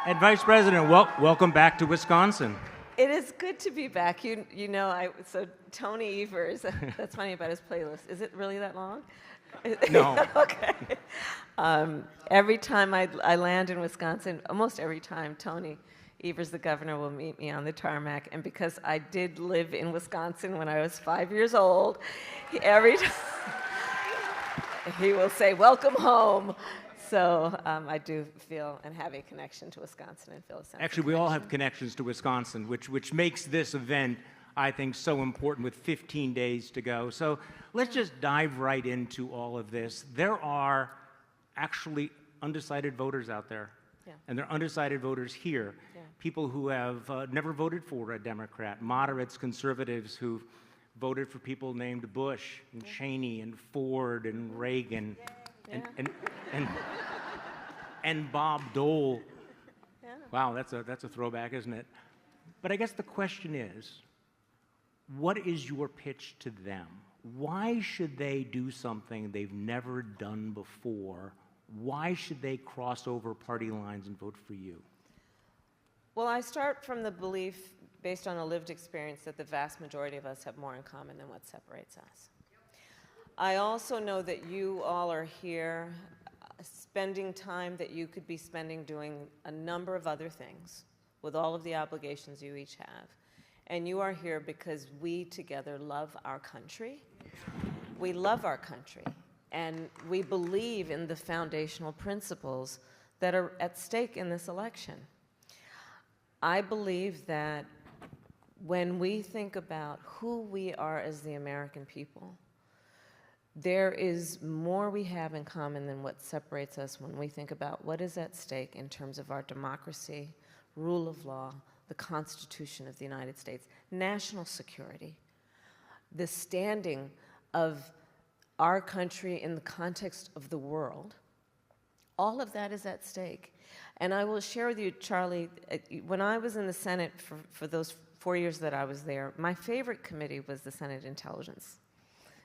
And Vice President, welcome back to Wisconsin. It is good to be back. You know, so Tony Evers, that's funny about his playlist. Is it really that long? No. Okay. Every time I land in Wisconsin, almost every time, Tony Evers, the governor, will meet me on the tarmac. And because I did live in Wisconsin when I was 5 years old, every time he will say, "Welcome home." So I do feel and have a connection to Wisconsin and feel a sense Actually, of we all connection. have connections to Wisconsin, which makes this event, I think, so important with 15 days to go. So let's just dive right into all of this. There are actually undecided voters out there. Yeah. And there are undecided voters here. Yeah. People who have never voted for a Democrat, moderates, conservatives who've voted for people named Bush and Cheney and Ford and Reagan. Yeah. And Bob Dole. Yeah. Wow, that's a throwback, isn't it? But I guess the question is, what is your pitch to them? Why should they do something they've never done before? Why should they cross over party lines and vote for you? Well, I start from the belief, based on a lived experience, that the vast majority of us have more in common than what separates us. I also know that you all are here spending time that you could be spending doing a number of other things with all of the obligations you each have. And you are here because we together love our country. We love our country. And we believe in the foundational principles that are at stake in this election. I believe that when we think about who we are as the American people, there is more we have in common than what separates us when we think about what is at stake in terms of our democracy, rule of law, the Constitution of the United States, national security, the standing of our country in the context of the world. All of that is at stake. And I will share with you, Charlie, when I was in the Senate for those 4 years that I was there, my favorite committee was the Senate Intelligence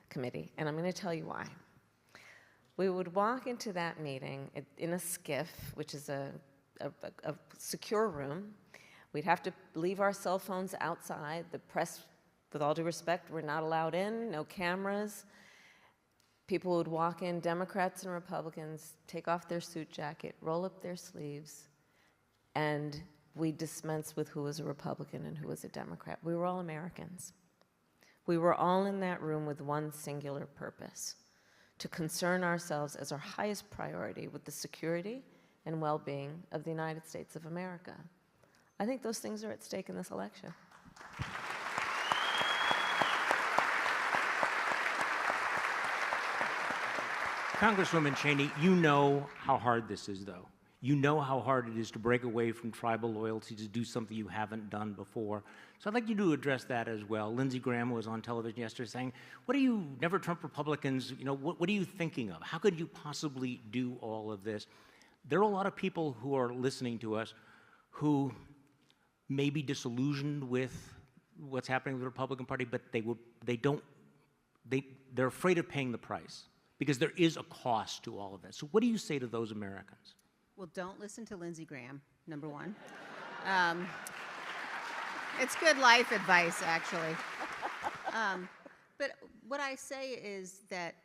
Committee, and I'm going to tell you why. We would walk into that meeting in a skiff, which is a secure room. We'd have to leave our cell phones outside. The press, with all due respect, were not allowed in, no cameras. People would walk in, Democrats and Republicans, take off their suit jacket, roll up their sleeves, and we dispense with who was a Republican and who was a Democrat. We were all Americans. We were all in that room with one singular purpose: to concern ourselves as our highest priority with the security and well-being of the United States of America. I think those things are at stake in this election. Congresswoman Cheney, you know how hard this is, though. You know how hard it is to break away from tribal loyalty, to do something you haven't done before. So I'd like you to address that as well. Lindsey Graham was on television yesterday saying, what are you, never Trump Republicans, what are you thinking of? How could you possibly do all of this? There are a lot of people who are listening to us who may be disillusioned with what's happening with the Republican Party, but they're afraid of paying the price because there is a cost to all of that. So what do you say to those Americans? Well, don't listen to Lindsey Graham, number one. It's good life advice, actually. But what I say is that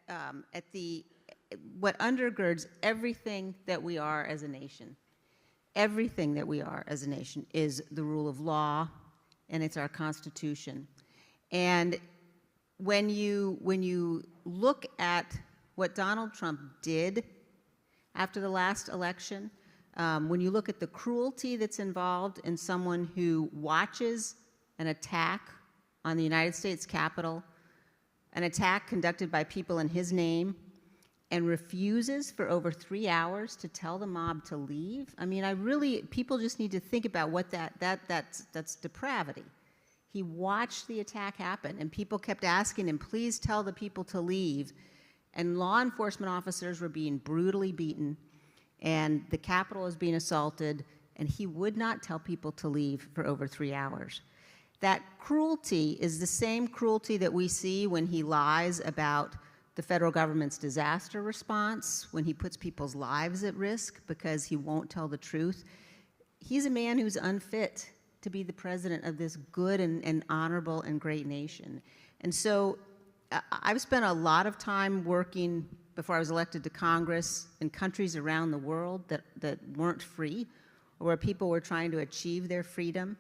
what undergirds everything that we are as a nation, everything that we are as a nation is the rule of law, and it's our Constitution. And when you look at what Donald Trump did after the last election, when you look at the cruelty that's involved in someone who watches an attack on the United States Capitol, an attack conducted by people in his name, and refuses for over 3 hours to tell the mob to leave, I mean, people just need to think about what that's depravity. He watched the attack happen, and people kept asking him, please tell the people to leave. And law enforcement officers were being brutally beaten, and the Capitol was being assaulted, and he would not tell people to leave for over 3 hours. That cruelty is the same cruelty that we see when he lies about the federal government's disaster response, when he puts people's lives at risk because he won't tell the truth. he's a man who's unfit to be the president of this good and honorable and great nation. And so I've spent a lot of time working before I was elected to Congress in countries around the world that weren't free, or where people were trying to achieve their freedom.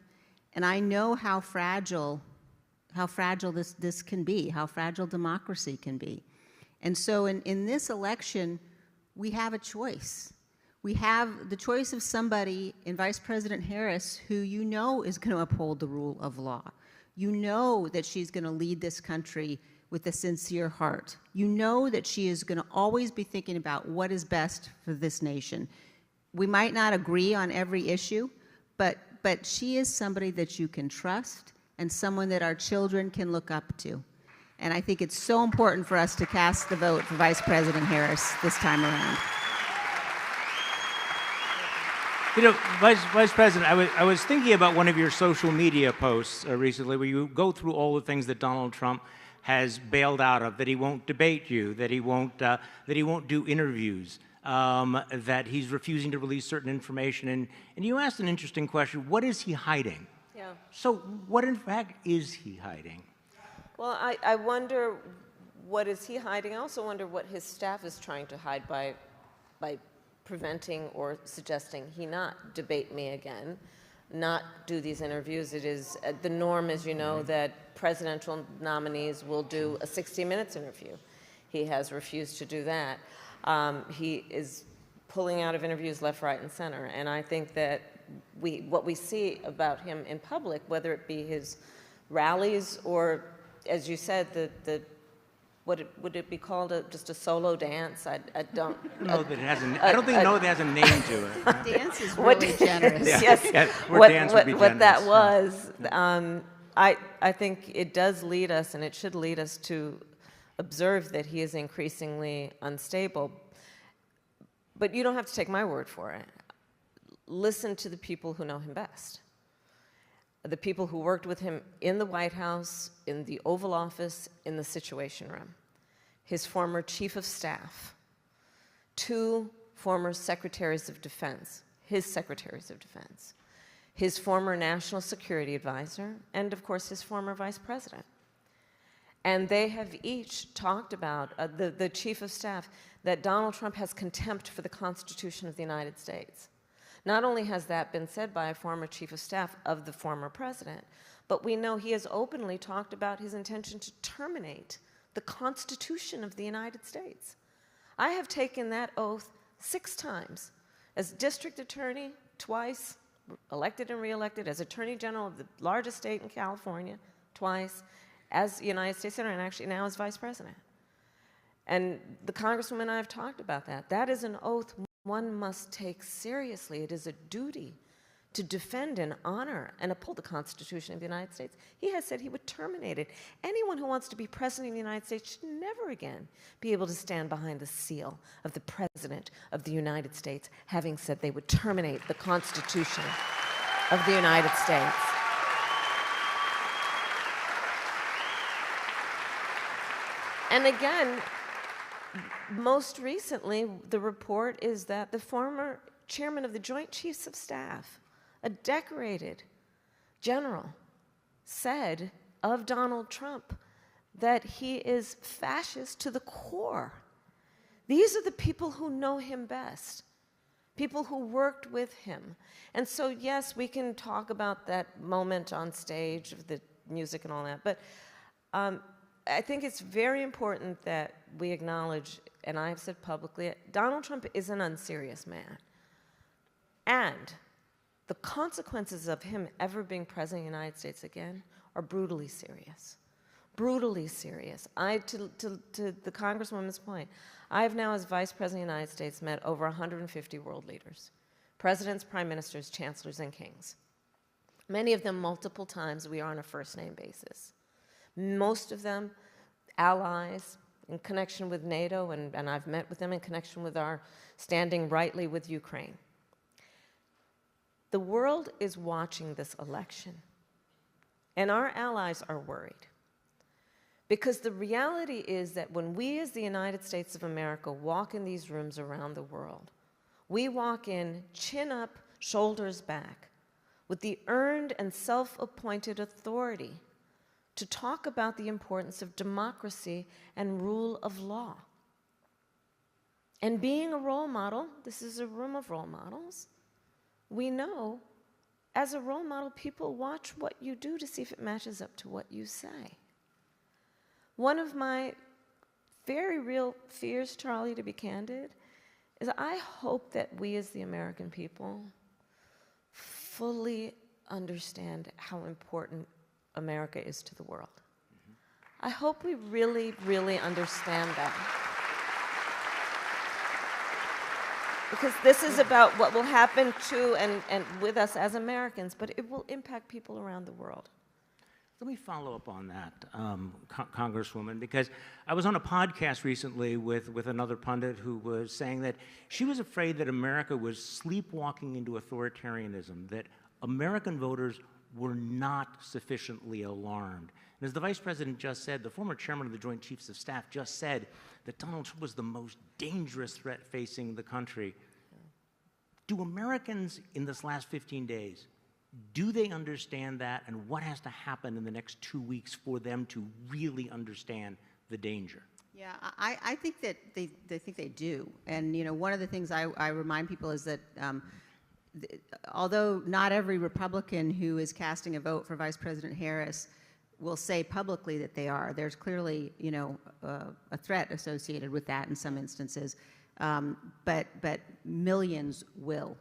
And I know how fragile this can be, how fragile democracy can be. And so in this election, we have a choice. We have the choice of somebody in Vice President Harris who you know is going to uphold the rule of law. You know that she's going to lead this country with a sincere heart. You know that she is going to always be thinking about what is best for this nation. We might not agree on every issue, but she is somebody that you can trust and someone that our children can look up to. And I think it's so important for us to cast the vote for Vice President Harris this time around. You know, Vice President, I was thinking about one of your social media posts recently where you go through all the things that Donald Trump has bailed out of, that he won't debate you, that he won't do interviews, that he's refusing to release certain information. And you asked an interesting question, what is he hiding? Yeah. So what in fact is he hiding? Well, I wonder what is he hiding. I also wonder what his staff is trying to hide by preventing or suggesting he not debate me again, not do these interviews. It is the norm, as you know, that presidential nominees will do a 60 Minutes interview. He has refused to do that. He is pulling out of interviews left, right, and center. And I think that what we see about him in public, whether it be his rallies or, as you said, would it be called just a solo dance? I don't know that it has I don't think that has a name to it. Dance is really generous. Yes, what that was. I think it does lead us, and it should lead us to observe that he is increasingly unstable. But you don't have to take my word for it. Listen to the people who know him best. The people who worked with him in the White House, in the Oval Office, in the Situation Room. His former chief of staff, 2 former secretaries of defense, his secretaries of defense, his former national security advisor, and of course his former vice president. And they have each talked about, the chief of staff, that Donald Trump has contempt for the Constitution of the United States. Not only has that been said by a former chief of staff of the former president, but we know he has openly talked about his intention to terminate the Constitution of the United States. I have taken that oath 6 times as district attorney, twice, elected and reelected, as attorney general of the largest state in California, twice, as United States Senator, and actually now as vice president. And the Congresswoman and I have talked about that. That is an oath one must take seriously. It is a duty to defend and honor and uphold the Constitution of the United States. He has said he would terminate it. Anyone who wants to be president of the United States should never again be able to stand behind the seal of the President of the United States, having said they would terminate the Constitution of the United States. And again, most recently, the report is that the former chairman of the Joint Chiefs of Staff, a decorated general, said of Donald Trump that he is fascist to the core. These are the people who know him best, people who worked with him. And so, yes, we can talk about that moment on stage of the music and all that, but I think it's very important that we acknowledge, and I've said publicly, Donald Trump is an unserious man. And the consequences of him ever being president of the United States again are brutally serious. Brutally serious. To the Congresswoman's point, I have now, as Vice President of the United States, met over 150 world leaders, presidents, prime ministers, chancellors, and kings. Many of them multiple times we are on a first-name basis. Most of them allies in connection with NATO, and I've met with them in connection with our standing rightly with Ukraine. The world is watching this election, and our allies are worried. Because the reality is that when we as the United States of America walk in these rooms around the world, we walk in chin up shoulders back, with the earned and self-appointed authority to talk about the importance of democracy and rule of law. And being a role model, this is a room of role models, we know as a role model, people watch what you do to see if it matches up to what you say. One of my very real fears, Charlie, to be candid, is I hope that we as the American people fully understand how important America is to the world. I hope we really, really understand that. Because this is about what will happen to and with us as Americans, but it will impact people around the world. Let me follow up on that, Congresswoman, because I was on a podcast recently with another pundit who was saying that she was afraid that America was sleepwalking into authoritarianism, that American voters were not sufficiently alarmed. And as the Vice President just said, the former chairman of the Joint Chiefs of Staff just said that Donald Trump was the most dangerous threat facing the country. Do Americans in this last 15 days, do they understand that, and what has to happen in the next 2 weeks for them to really understand the danger? Yeah, I think that they think they do. And, you know, one of the things I remind people is that although not every Republican who is casting a vote for Vice President Harris will say publicly that they are, there's clearly, you know, a threat associated with that in some instances. But millions will.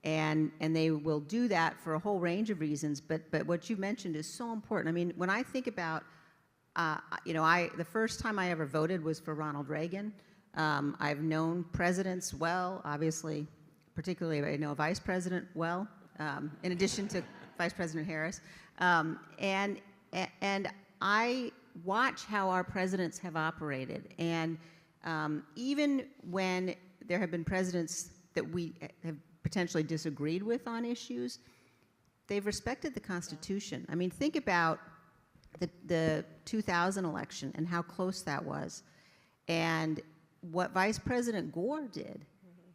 And they will do that for a whole range of reasons, but what you mentioned is so important. I mean, when I think about, you know, the first time I ever voted was for Ronald Reagan. I've known presidents well, obviously, particularly I know a vice president well, in addition to Vice President Harris. And I watch how our presidents have operated. And even when there have been presidents that we have potentially disagreed with on issues, they've respected the Constitution. I mean, think about the 2000 election and how close that was, and what Vice President Gore did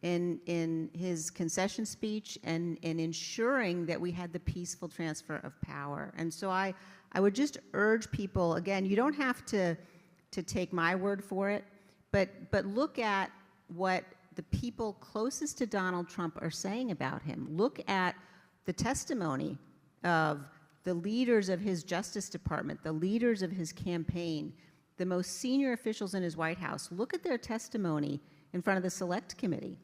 in his concession speech and in ensuring that we had the peaceful transfer of power. And so I would just urge people, again, you don't have to take my word for it, but look at what the people closest to Donald Trump are saying about him. Look at the testimony of the leaders of his Justice Department, the leaders of his campaign, the most senior officials in his White House. Look at their testimony in front of the Select Committee.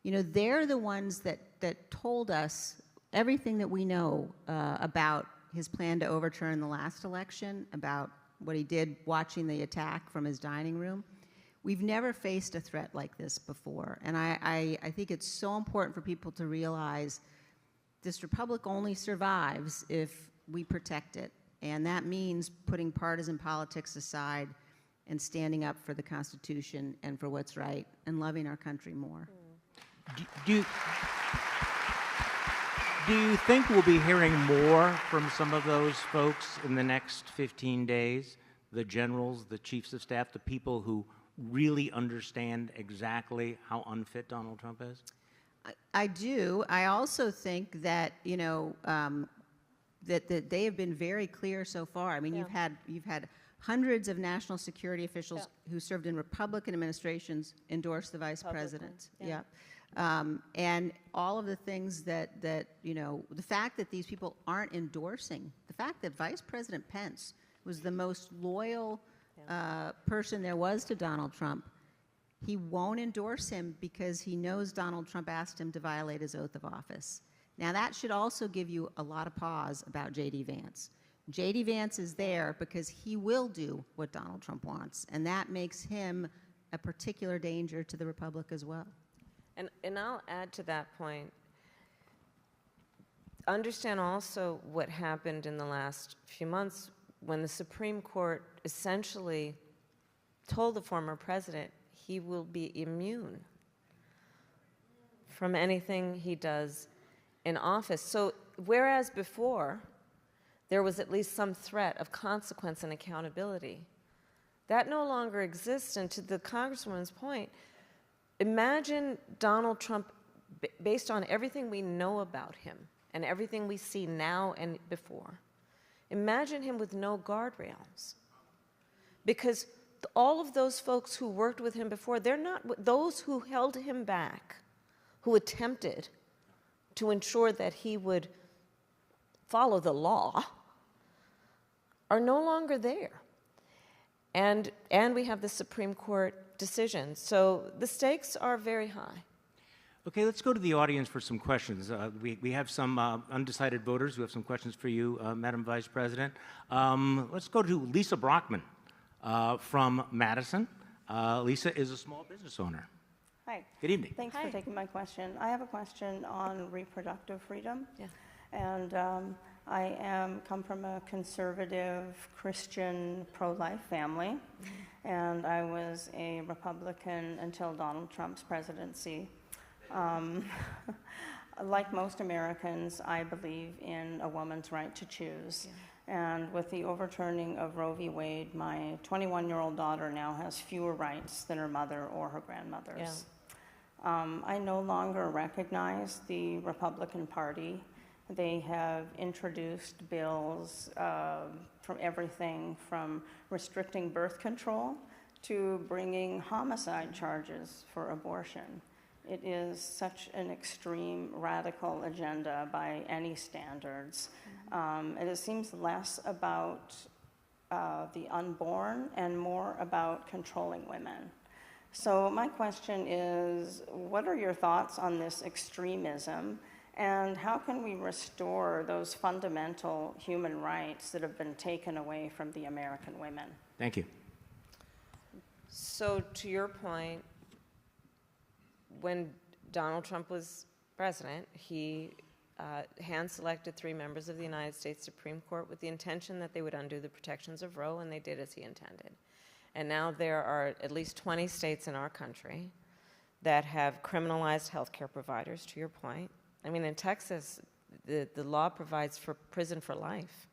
You know, they're the ones that told us everything that we know about his plan to overturn the last election, about what he did watching the attack from his dining room. We've never faced a threat like this before, and I think it's so important for people to realize this republic only survives if we protect it, and that means putting partisan politics aside and standing up for the Constitution and for what's right and loving our country more. Do you think we'll be hearing more from some of those folks in the next 15 days? The generals, the chiefs of staff, the people who really understand exactly how unfit Donald Trump is? I do. I also think that, you know, that they have been very clear so far. I mean, Yeah. you've had hundreds of national security officials who served in Republican administrations endorse the vice president. Yeah. And all of the things that, you know, the fact that these people aren't endorsing, the fact that Vice President Pence was the most loyal person there was to Donald Trump, he won't endorse him because he knows Donald Trump asked him to violate his oath of office. Now, that should also give you a lot of pause about J.D. Vance. J.D. Vance is there because he will do what Donald Trump wants, and that makes him a particular danger to the Republic as well. And I'll add to that point. Understand also what happened in the last few months when the Supreme Court essentially told the former president he will be immune from anything he does in office. So whereas before there was at least some threat of consequence and accountability, that no longer exists. And to the Congresswoman's point, imagine Donald Trump based on everything we know about him and everything we see now and before, imagine him with no guardrails. Because all of those folks who worked with him before, they're not those who held him back, who attempted to ensure that he would follow the law, are no longer there. And we have the Supreme Court decision. So the stakes are very high. Okay, let's go to the audience for some questions. We have some undecided voters who have some questions for you, Madam Vice President. Let's go to Lisa Brockman from Madison. Lisa is a small business owner. Hi. Good evening. Thanks Hi. for taking my question. I have a question on reproductive freedom. Yeah. And I come from a conservative, Christian, pro-life family. And I was a Republican until Donald Trump's presidency. Like most Americans, I believe in a woman's right to choose. Yeah. And with the overturning of Roe v. Wade, my 21-year-old daughter now has fewer rights than her mother or her grandmother's. Yeah. I no longer recognize the Republican Party. They have introduced bills from everything from restricting birth control to bringing homicide charges for abortion. It is such an extreme, radical agenda by any standards. And it seems less about the unborn and more about controlling women. So my question is, what are your thoughts on this extremism, and how can we restore those fundamental human rights that have been taken away from the American women? Thank you. So to your point, when Donald Trump was president, he hand-selected 3 members of the United States Supreme Court with the intention that they would undo the protections of Roe, and they did as he intended. And now there are at least 20 states in our country that have criminalized healthcare providers, to your point. I mean, in Texas, the law provides for prison for life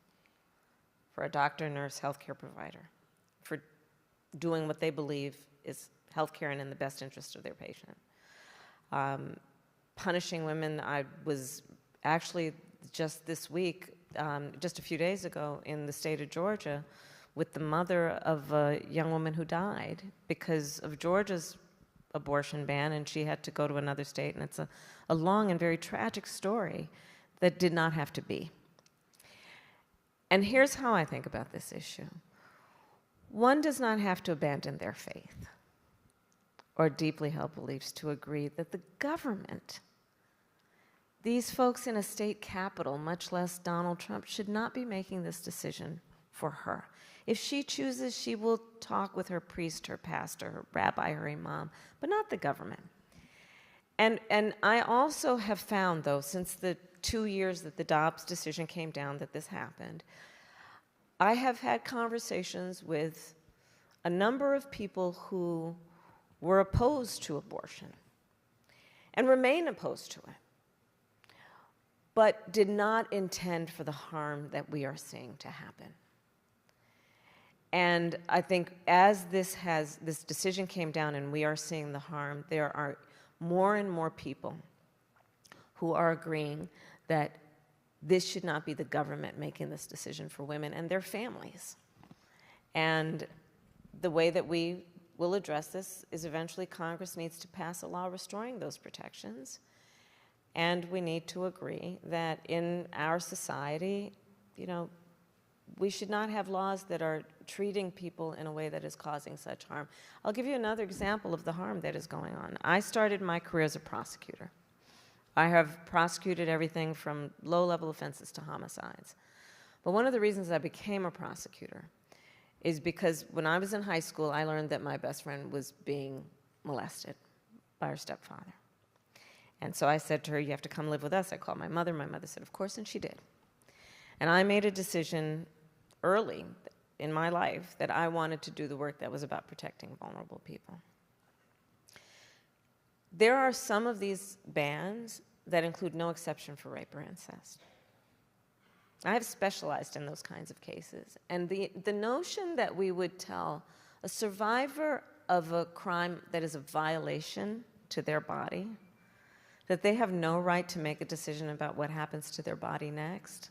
for a doctor, nurse, healthcare provider for doing what they believe is healthcare and in the best interest of their patient. Punishing women, I was actually just this week, just a few days ago, in the state of Georgia with the mother of a young woman who died because of Georgia's abortion ban, and she had to go to another state, and it's a long and very tragic story that did not have to be. And here's how I think about this issue. One does not have to abandon their faith or deeply held beliefs to agree that the government, these folks in a state capital, much less Donald Trump, should not be making this decision for her. If she chooses, she will talk with her priest, her pastor, her rabbi, her imam, but not the government. And I also have found, though, since the 2 years that the Dobbs decision came down that this happened, I have had conversations with a number of people who were opposed to abortion and remain opposed to it, but did not intend for the harm that we are seeing to happen. And I think as this decision came down and we are seeing the harm, there are more and more people who are agreeing that this should not be the government making this decision for women and their families. And the way that we will address this is eventually Congress needs to pass a law restoring those protections. And we need to agree that in our society, we should not have laws that are treating people in a way that is causing such harm. I'll give you another example of the harm that is going on. I started my career as a prosecutor. I have prosecuted everything from low-level offenses to homicides. But one of the reasons I became a prosecutor is because when I was in high school, I learned that my best friend was being molested by her stepfather. And so I said to her, you have to come live with us. I called my mother. My mother said, of course, and she did. And I made a decision early in my life that I wanted to do the work that was about protecting vulnerable people. There are some of these bans that include no exception for rape or incest. I have specialized in those kinds of cases. And the notion that we would tell a survivor of a crime that is a violation to their body that they have no right to make a decision about what happens to their body next.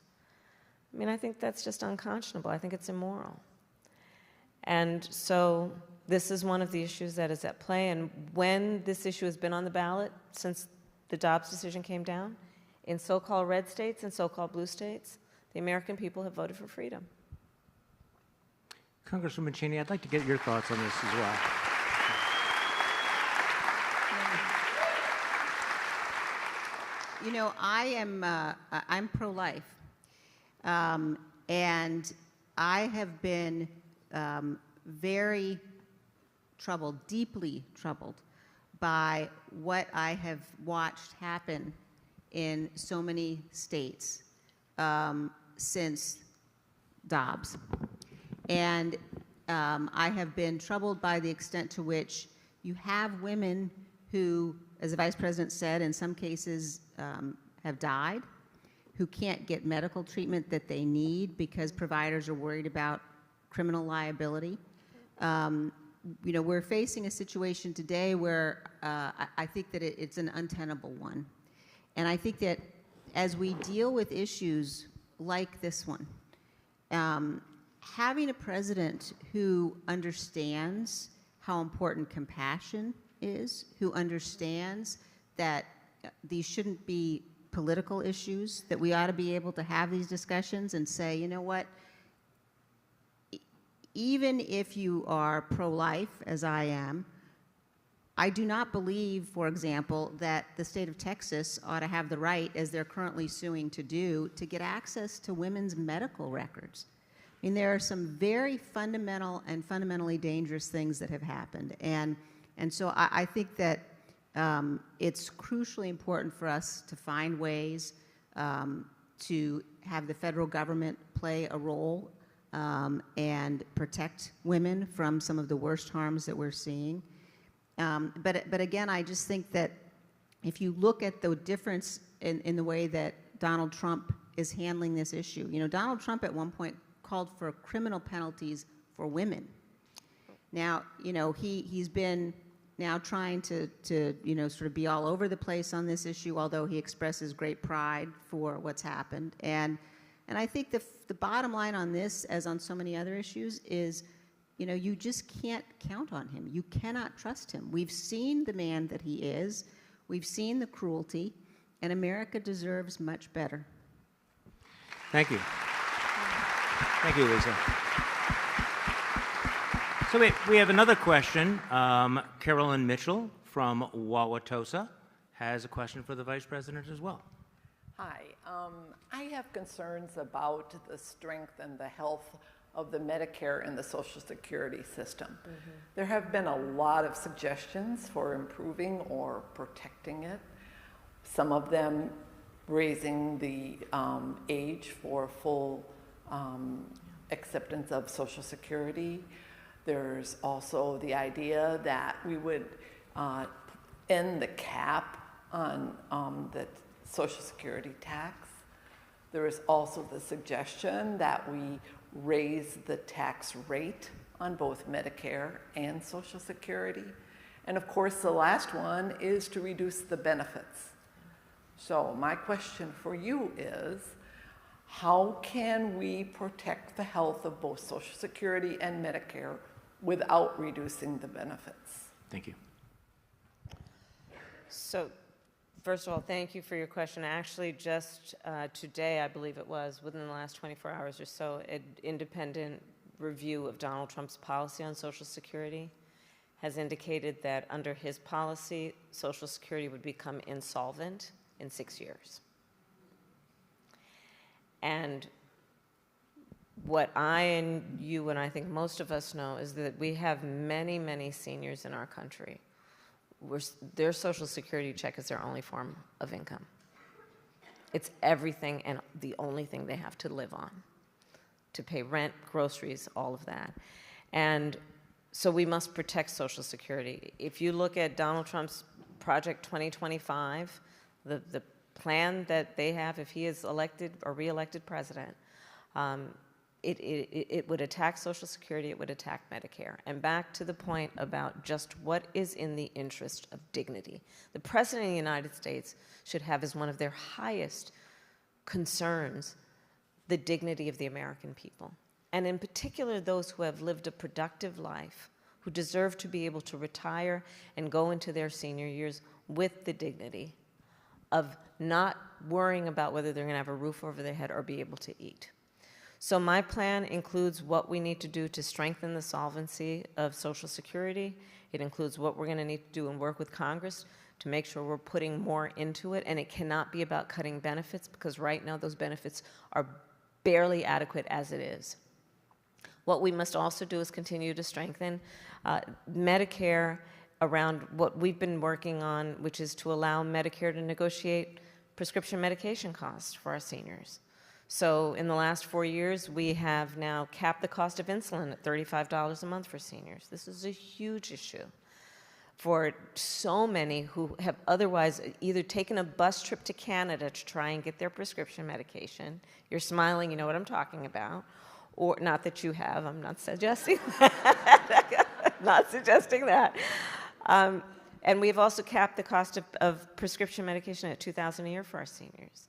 I mean, I think that's just unconscionable. I think it's immoral. And so this is one of the issues that is at play. And when this issue has been on the ballot since the Dobbs decision came down, in so-called red states and so-called blue states, the American people have voted for freedom. Congresswoman Cheney, I'd like to get your thoughts on this as well. You know, I'm pro-life, and I have been very troubled, deeply troubled, by what I have watched happen in so many states since Dobbs. And I have been troubled by the extent to which you have women who, as the Vice President said, in some cases have died, who can't get medical treatment that they need because providers are worried about criminal liability. You know, we're facing a situation today where I think that it's an untenable one. And I think that as we deal with issues like this one, having a president who understands how important compassion is, who understands that these shouldn't be political issues, that we ought to be able to have these discussions and say, you know what, even if you are pro-life, as I am, I do not believe, for example, that the state of Texas ought to have the right, as they're currently suing to do, to get access to women's medical records. I mean, there are some very fundamental and fundamentally dangerous things that have happened. And so I think that it's crucially important for us to find ways to have the federal government play a role and protect women from some of the worst harms that we're seeing. But again, I just think that if you look at the difference in the way that Donald Trump is handling this issue, you know, Donald Trump at one point called for criminal penalties for women. Now, you know, he's been now trying to you know, sort of be all over the place on this issue, although he expresses great pride for what's happened. And I think the bottom line on this, as on so many other issues, is, you know, you just can't count on him. You cannot trust him. We've seen the man that he is. We've seen the cruelty, and America deserves much better. Thank you. Thank you, Lisa. So we have another question. Carolyn Mitchell from Wauwatosa has a question for the Vice President as well. Hi. I have concerns about the strength and the health of the Medicare and the Social Security system. Mm-hmm. There have been a lot of suggestions for improving or protecting it. Some of them raising the age for full acceptance of Social Security. There's also the idea that we would end the cap on the Social Security tax. There is also the suggestion that we raise the tax rate on both Medicare and Social Security. And of course, the last one is to reduce the benefits. So my question for you is, how can we protect the health of both Social Security and Medicare without reducing the benefits? Thank you. So, first of all, thank you for your question. Actually, just today, I believe it was, within the last 24 hours or so, an independent review of Donald Trump's policy on Social Security has indicated that under his policy, Social Security would become insolvent in 6 years. And what I and you and I think most of us know is that we have many, many seniors in our country where their Social Security check is their only form of income. It's everything and the only thing they have to live on, to pay rent, groceries, all of that. And so we must protect Social Security. If you look at Donald Trump's Project 2025, the plan that they have if he is elected or re-elected president, it would attack Social Security, it would attack Medicare. And back to the point about just what is in the interest of dignity. The President of the United States should have as one of their highest concerns the dignity of the American people. And in particular, those who have lived a productive life, who deserve to be able to retire and go into their senior years with the dignity of not worrying about whether they're going to have a roof over their head or be able to eat. So my plan includes what we need to do to strengthen the solvency of Social Security. It includes what we're going to need to do and work with Congress to make sure we're putting more into it. And it cannot be about cutting benefits, because right now those benefits are barely adequate as it is. What we must also do is continue to strengthen Medicare around what we've been working on, which is to allow Medicare to negotiate prescription medication costs for our seniors. So in the last 4 years, we have now capped the cost of insulin at $35 a month for seniors. This is a huge issue for so many who have otherwise either taken a bus trip to Canada to try and get their prescription medication. You're smiling, you know what I'm talking about. Or not that you have, I'm not suggesting that. Not suggesting that. And we've also capped the cost of prescription medication at $2,000 a year for our seniors.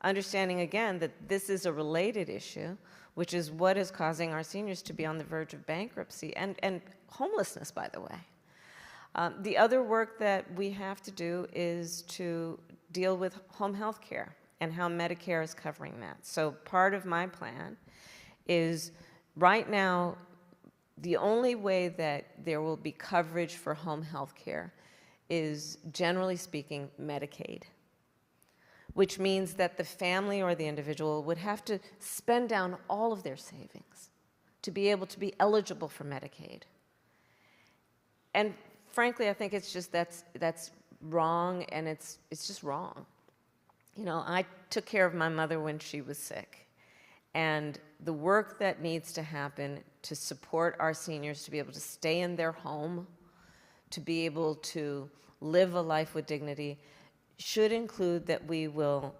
Understanding again that this is a related issue, which is what is causing our seniors to be on the verge of bankruptcy and homelessness, by the way. The other work that we have to do is to deal with home health care and how Medicare is covering that. So part of my plan is right now, the only way that there will be coverage for home health care is, generally speaking, Medicaid, which means that the family or the individual would have to spend down all of their savings to be able to be eligible for Medicaid. And frankly, I think it's just that's wrong, and it's just wrong. You know, I took care of my mother when she was sick, and the work that needs to happen to support our seniors to be able to stay in their home, to be able to live a life with dignity, should include that we will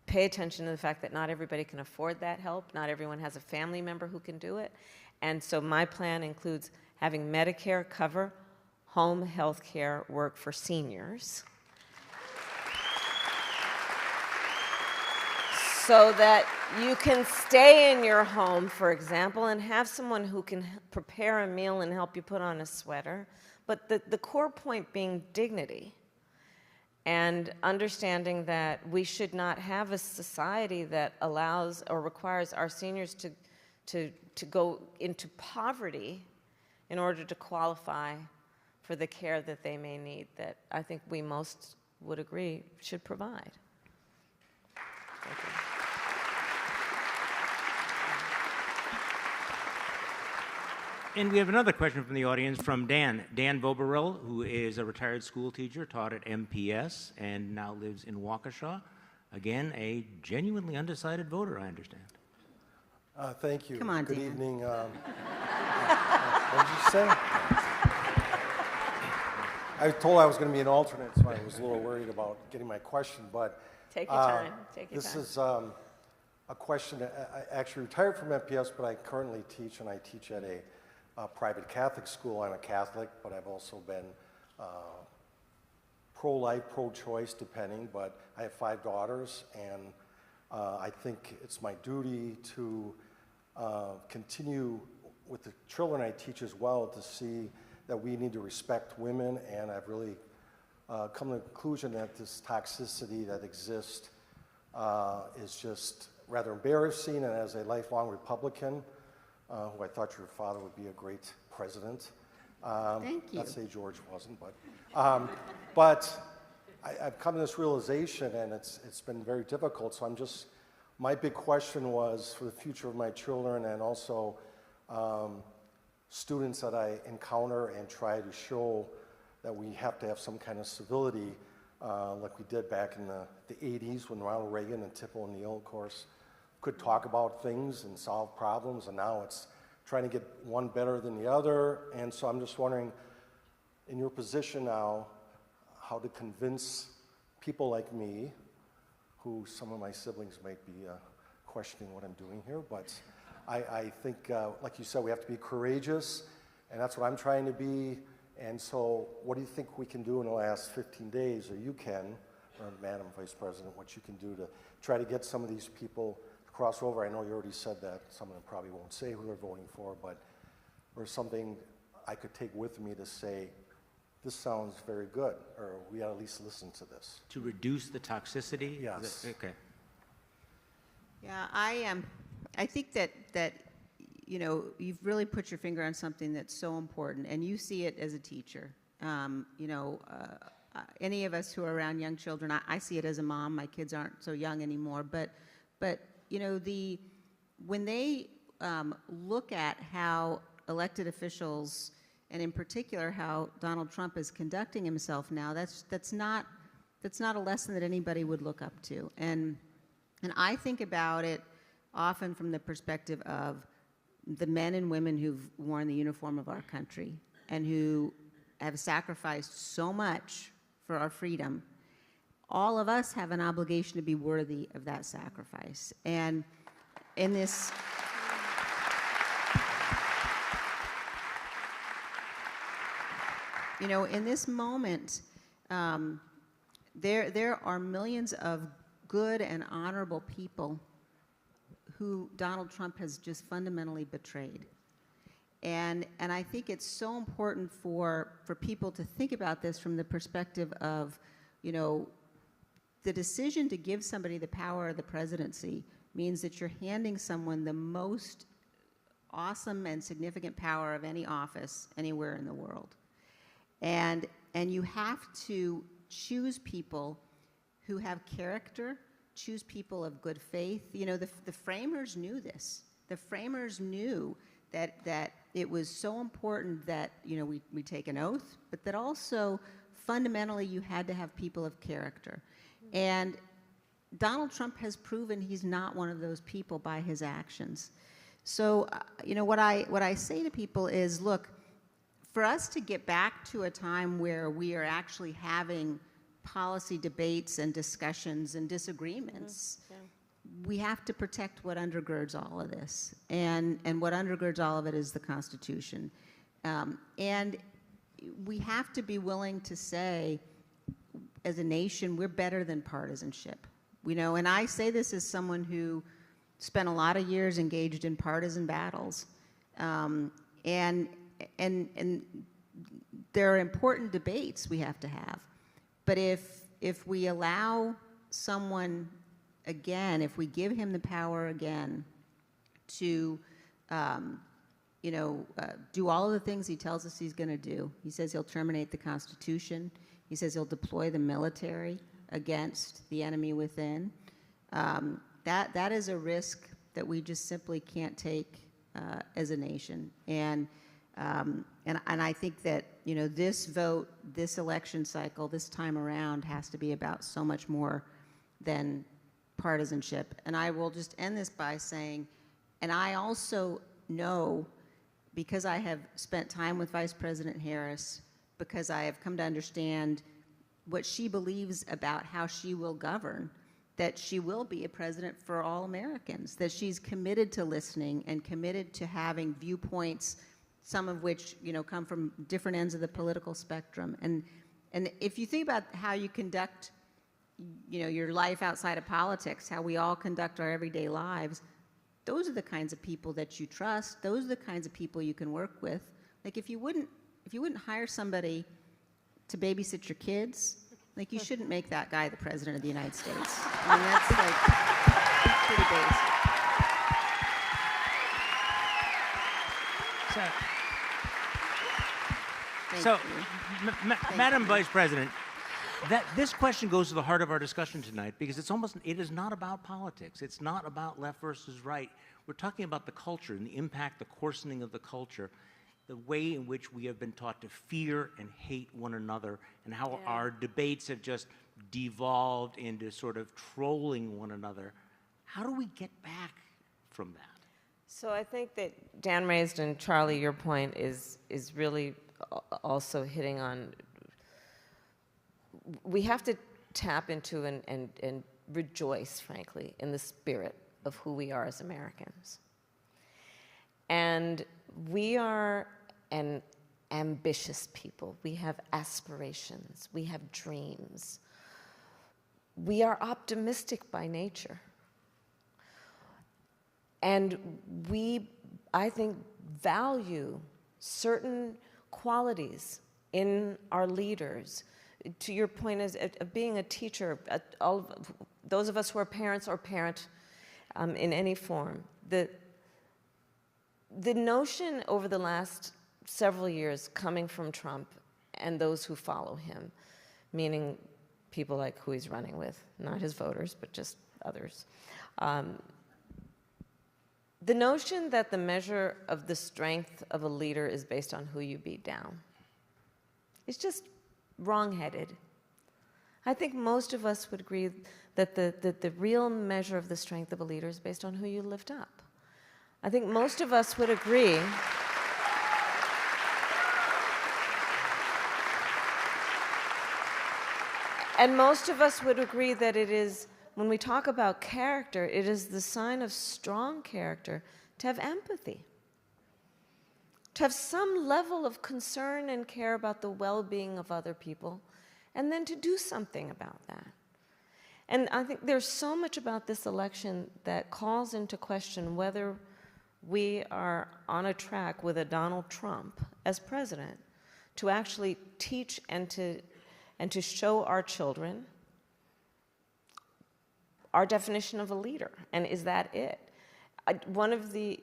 pay attention to the fact that not everybody can afford that help. Not everyone has a family member who can do it. And so my plan includes having Medicare cover home health care work for seniors, so that you can stay in your home, for example, and have someone who can prepare a meal and help you put on a sweater. But the core point being dignity, and understanding that we should not have a society that allows or requires our seniors to go into poverty in order to qualify for the care that they may need, that I think we most would agree should provide. Thank you. And we have another question from the audience from Dan. Dan Voberil, who is a retired school teacher, taught at MPS, and now lives in Waukesha. Again, a genuinely undecided voter, I understand. Thank you. Come on, Good Dan. evening. What did you say? I was told I was going to be an alternate, so I was a little worried about getting my question. But Take your time. Take your this time. is a question. I actually retired from MPS, but I currently teach, and I teach at a private Catholic school. I'm a Catholic, but I've also been pro-life, pro-choice, depending. But I have 5 daughters, and I think it's my duty to continue with the children I teach as well, to see that we need to respect women. And I've really come to the conclusion that this toxicity that exists is just rather embarrassing. And as a lifelong Republican, who I thought your father would be a great president. Thank you. Not to say George wasn't, but I've come to this realization, and it's been very difficult. So my big question was for the future of my children, and also students that I encounter, and try to show that we have to have some kind of civility, like we did back in the 80s when Ronald Reagan and Tip O'Neill, of course, could talk about things and solve problems, and now it's trying to get one better than the other. And so I'm just wondering, in your position now, how to convince people like me, who some of my siblings might be questioning what I'm doing here, but I think, like you said, we have to be courageous, and that's what I'm trying to be. And so what do you think we can do in the last 15 days, or you can, or Madam Vice President, what you can do to try to get some of these people to cross over? I know you already said that. Some of them probably won't say who they're voting for, but or something I could take with me to say, this sounds very good, or we ought to at least listen to this. To reduce the toxicity? Yes. Okay. Yeah, I think that you know, you've really put your finger on something that's so important, and you see it as a teacher. You know, any of us who are around young children, I see it as a mom. My kids aren't so young anymore, but you know, when they look at how elected officials, and in particular how Donald Trump is conducting himself now, that's not a lesson that anybody would look up to. And I think about it often from the perspective of the men and women who've worn the uniform of our country and who have sacrificed so much for our freedom. All of us have an obligation to be worthy of that sacrifice. And in this, you know, in this moment, there are millions of good and honorable people who Donald Trump has just fundamentally betrayed. And I think it's so important for people to think about this from the perspective of, you know, the decision to give somebody the power of the presidency means that you're handing someone the most awesome and significant power of any office anywhere in the world. And you have to choose people who have character, choose people of good faith. You know, the framers knew this. The framers knew that it was so important that, you know, we take an oath, but that also fundamentally you had to have people of character. And Donald Trump has proven he's not one of those people by his actions. So, you know, what I say to people is, look, for us to get back to a time where we are actually having policy debates and discussions and disagreements, we have to protect what undergirds all of this. And what undergirds all of it is the Constitution. And we have to be willing to say, as a nation, we're better than partisanship. You know, and I say this as someone who spent a lot of years engaged in partisan battles. And there are important debates we have to have. But if we allow someone, again, if we give him the power again to, you know, do all of the things he tells us he's going to do. He says he'll terminate the Constitution. He says he'll deploy the military against the enemy within. That is a risk that we just simply can't take as a nation. And I think that, you know, this vote, this election cycle, this time around has to be about so much more than partisanship. And I will just end this by saying, and I also know, because I have spent time with Vice President Harris, because I have come to understand what she believes about how she will govern, that she will be a president for all Americans, that she's committed to listening and committed to having viewpoints, some of which, you know, come from different ends of the political spectrum. And if you think about how you conduct, you know, your life outside of politics, how we all conduct our everyday lives, those are the kinds of people that you trust. Those are the kinds of people you can work with. Like, if you wouldn't hire somebody to babysit your kids, like, you shouldn't make that guy the president of the United States. I mean, that's like pretty basic. So, Madam Vice President, this question goes to the heart of our discussion tonight, because it is not about politics. It's not about left versus right. We're talking about the culture and the impact, the coarsening of the culture, the way in which we have been taught to fear and hate one another, and how our debates have just devolved into sort of trolling one another. How do we get back from that? So I think that Dan raised, and Charlie, your point is really also hitting on, we have to tap into and rejoice, frankly, in the spirit of who we are as Americans. And we are an ambitious people. We have aspirations. We have dreams. We are optimistic by nature. And we, I think, value certain qualities in our leaders. To your point as of being a teacher, those of us who are parents or parent in any form, the notion over the last several years coming from Trump and those who follow him, meaning people like who he's running with, not his voters, but just others. The notion that the measure of the strength of a leader is based on who you beat down is just wrong-headed. I think most of us would agree that the real measure of the strength of a leader is based on who you lift up. I think most of us would agree and most of us would agree that it is, when we talk about character, it is the sign of strong character to have empathy, to have some level of concern and care about the well-being of other people, and then to do something about that. And I think there's so much about this election that calls into question whether we are on a track with a Donald Trump as president to actually teach and to show our children our definition of a leader, and is that it? One of the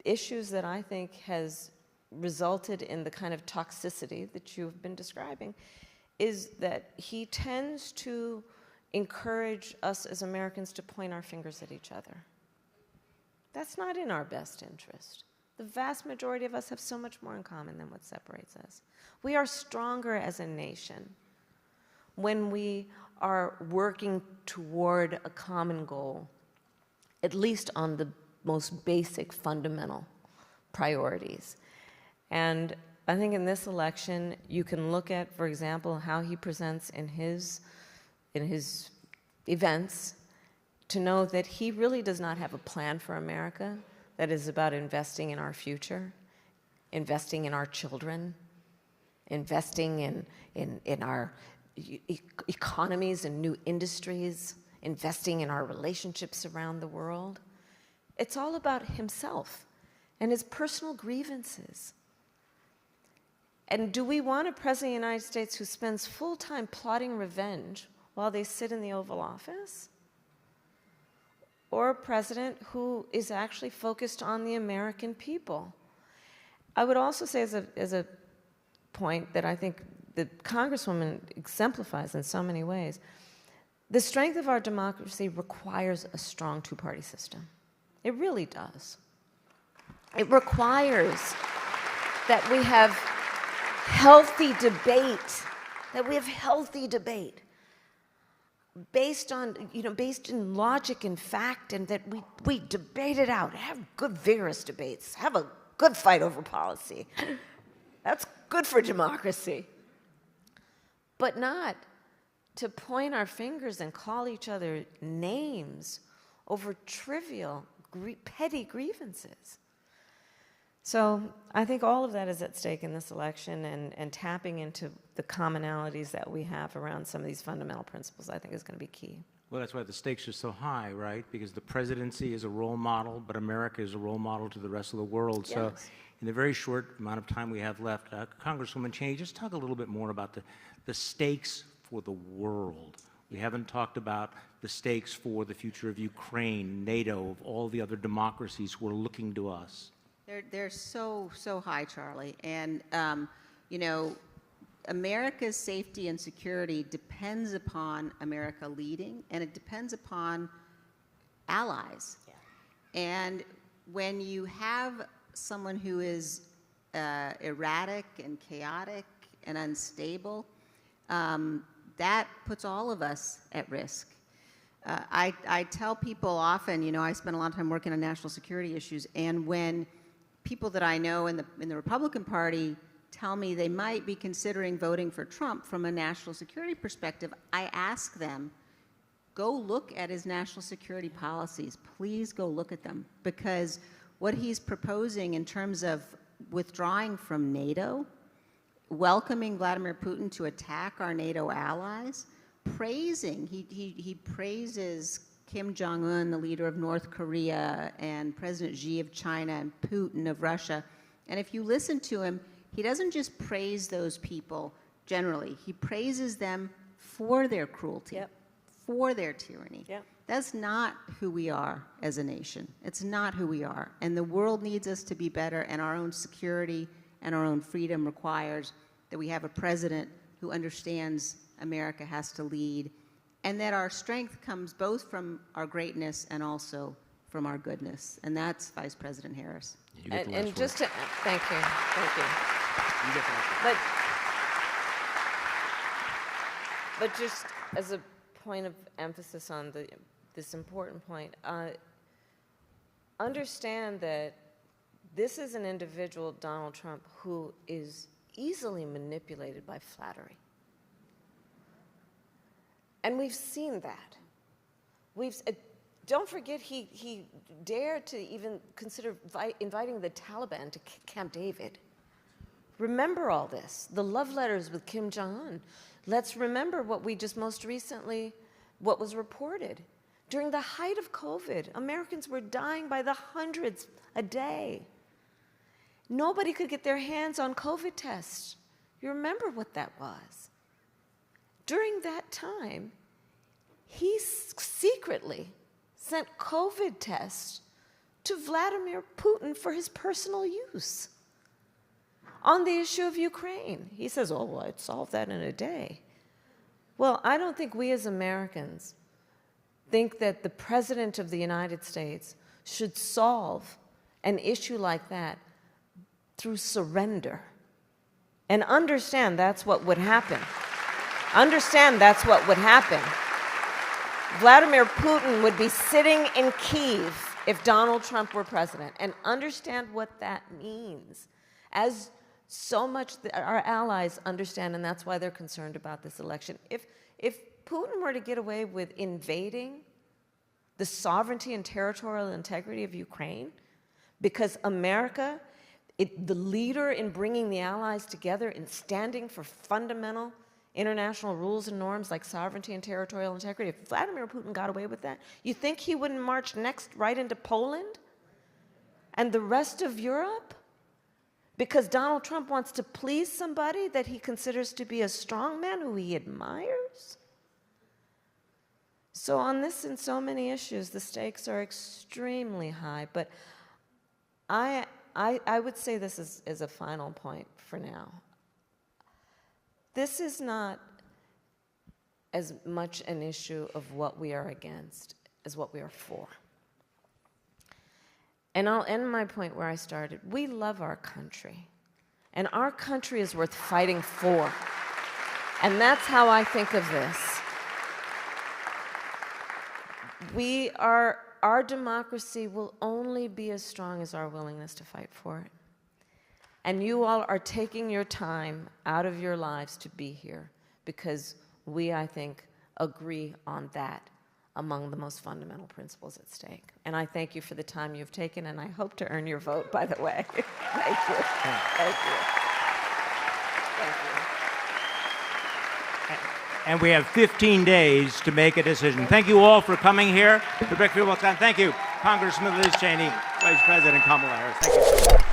issues that I think has resulted in the kind of toxicity that you've been describing is that he tends to encourage us as Americans to point our fingers at each other. That's not in our best interest. The vast majority of us have so much more in common than what separates us. We are stronger as a nation when we are working toward a common goal, at least on the most basic fundamental priorities. And I think in this election, you can look at, for example, how he presents in his events to know that he really does not have a plan for America that is about investing in our future, investing in our children, investing in our economies and new industries, investing in our relationships around the world. It's all about himself and his personal grievances. And do we want a president of the United States who spends full time plotting revenge while they sit in the Oval Office? Or a president who is actually focused on the American people? I would also say as a point that I think the Congresswoman exemplifies in so many ways, the strength of our democracy requires a strong two-party system. It really does. It requires that we have healthy debate, based in logic and fact, and that we debate it out, have good vigorous debates, have a good fight over policy. That's good for democracy. But not to point our fingers and call each other names over trivial, petty grievances. So I think all of that is at stake in this election, and tapping into the commonalities that we have around some of these fundamental principles, I think, is going to be key. Well, that's why the stakes are so high, right? Because the presidency is a role model, but America is a role model to the rest of the world. Yes. So in the very short amount of time we have left, Congresswoman Cheney, just talk a little bit more about the stakes for the world. We haven't talked about the stakes for the future of Ukraine, NATO, of all the other democracies who are looking to us. They're so high, Charlie. And, America's safety and security depends upon America leading, and it depends upon allies. Yeah. And when you have someone who is erratic and chaotic and unstable, that puts all of us at risk. I tell people often, I spend a lot of time working on national security issues, and when people that I know in the Republican Party tell me they might be considering voting for Trump from a national security perspective, I ask them, go look at his national security policies. Please go look at them, because what he's proposing in terms of withdrawing from NATO, welcoming Vladimir Putin to attack our NATO allies, he praises Kim Jong-un, the leader of North Korea, and President Xi of China, and Putin of Russia. And if you listen to him, he doesn't just praise those people generally. He praises them for their cruelty, Yep. for their tyranny. Yep. That's not who we are as a nation. It's not who we are. And the world needs us to be better, and our own security and our own freedom requires that we have a president who understands America has to lead, and that our strength comes both from our greatness and also from our goodness. And that's Vice President Harris. You get the last And word. just to, thank you. You get the last word. But just as a point of emphasis on this important point, understand that this is an individual, Donald Trump, who is easily manipulated by flattery. And we've seen that. Don't forget, he dared to even consider inviting the Taliban to Camp David. Remember all this, the love letters with Kim Jong-un. Let's remember what we just most recently, what was reported. During the height of COVID, Americans were dying by the hundreds a day. Nobody could get their hands on COVID tests. You remember what that was. During that time, he secretly sent COVID tests to Vladimir Putin for his personal use. On the issue of Ukraine, he says, oh, well, I'd solve that in a day. Well, I don't think we as Americans think that the President of the United States should solve an issue like that through surrender. And understand that's what would happen. Understand that's what would happen. Vladimir Putin would be sitting in Kyiv if Donald Trump were president. And understand what that means. As so much our allies understand, and that's why they're concerned about this election. If Putin were to get away with invading the sovereignty and territorial integrity of Ukraine, because America, the leader in bringing the allies together and standing for fundamental international rules and norms like sovereignty and territorial integrity, if Vladimir Putin got away with that, you think he wouldn't march next right into Poland and the rest of Europe? Because Donald Trump wants to please somebody that he considers to be a strong man who he admires? So on this and so many issues, the stakes are extremely high. But I would say this as a final point for now. This is not as much an issue of what we are against as what we are for. And I'll end my point where I started. We love our country, and our country is worth fighting for. And that's how I think of this. Our democracy will only be as strong as our willingness to fight for it. And you all are taking your time out of your lives to be here because we, I think, agree on that among the most fundamental principles at stake. And I thank you for the time you've taken, and I hope to earn your vote, by the way. Thank you. Thank you. Thank you. And we have 15 days to make a decision. Thank you all for coming here to Brickfield, Waukesha. Thank you, Congressman Liz Cheney, Vice President Kamala Harris. Thank you so much.